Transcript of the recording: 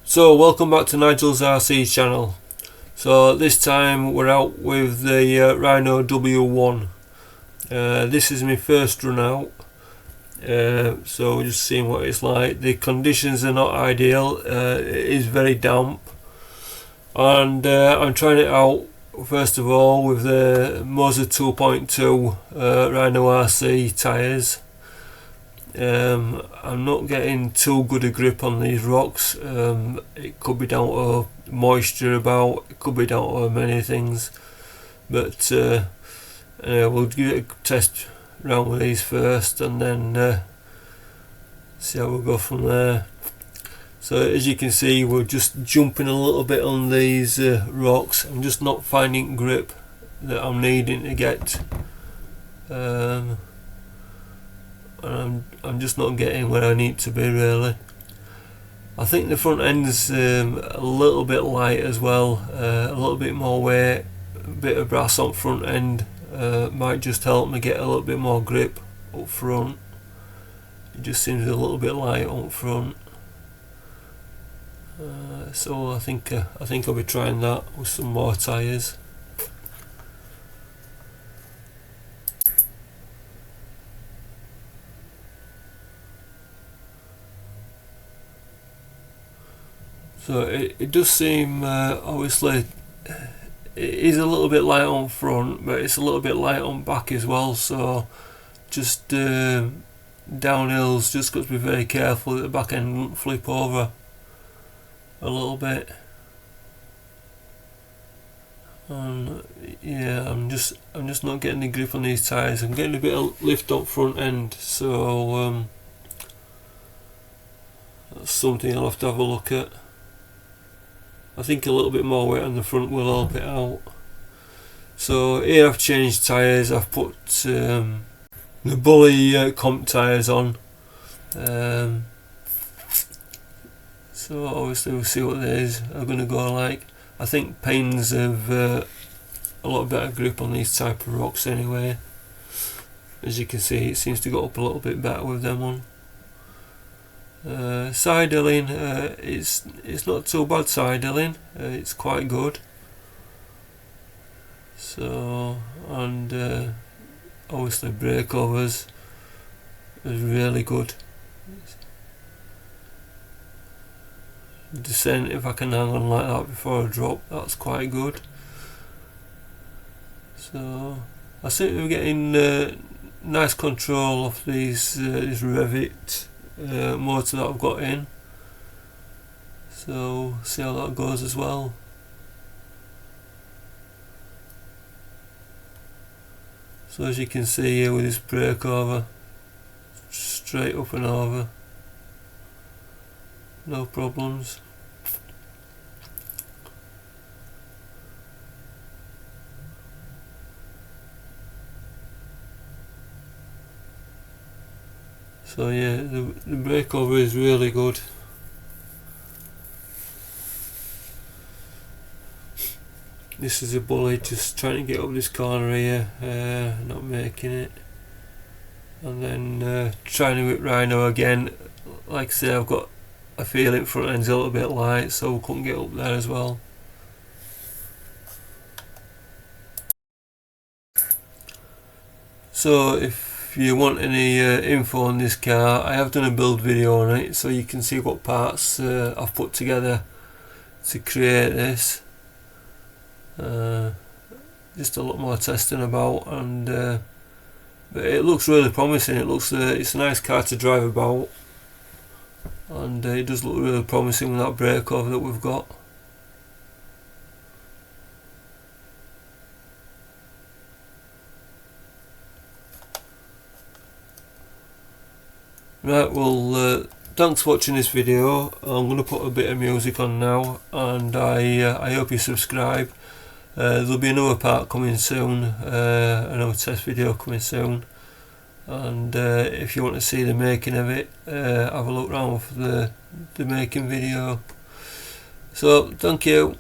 So welcome back to Nigel's RC channel. So this time we're out with the Rhino W1. This is my first run out, so just seeing what it's like. The conditions are not ideal, it is very damp, and I'm trying it out first of all with the Mozza 2.2 RhinoRC tyres. I'm not getting too good a grip on these rocks. It could be down to moisture about, it could be down to many things, but we'll give it a test round with these first and then see how we'll go from there. So as you can see, we're just jumping a little bit on these rocks. I'm just not finding grip that I'm needing to get, and I'm just not getting where I need to be really. I think the front end's a little bit light as well, a little bit more weight, a bit of brass on front end might just help me get a little bit more grip up front. It just seems a little bit light up front, so I think I'll be trying that with some more tyres. So it does seem, obviously it is a little bit light on front, but it's a little bit light on back as well, so just downhills, just got to be very careful that the back end won't flip over a little bit. And yeah, I'm just not getting the grip on these tyres. I'm getting a bit of lift up front end, so that's something I'll have to have a look at. I think a little bit more weight on the front will help it out. So here I've changed tyres. I've put the Bully comp tyres on. So obviously we'll see what these are going to go like. I think Paynes have a lot better grip on these type of rocks anyway. As you can see, it seems to go up a little bit better with them on. Side hilling, it's not too bad side hilling, it's quite good. So, and obviously breakovers is really good. Descent, if I can hang on like that before I drop, that's quite good. So I think we're getting nice control of these this Revvitrc motor that I've got in, so see how that goes as well. So as you can see here with this breakover, straight up and over, no problems. So yeah, the breakover is really good. This is a Bully, just trying to get up this corner here, not making it. And then trying with Rhino again. Like I say, I've got a feeling front end's a little bit light, so we couldn't get up there as well. So if you want any info on this car, I have done a build video on it, so you can see what parts I've put together to create this. Just a lot more testing about, and but it looks really promising. It looks it's a nice car to drive about, and it does look really promising with that breakover that we've got. Right, well, thanks for watching this video. I'm going to put a bit of music on now, and I hope you subscribe. There'll be another part coming soon, another test video coming soon, and if you want to see the making of it, have a look round for the making video. So thank you.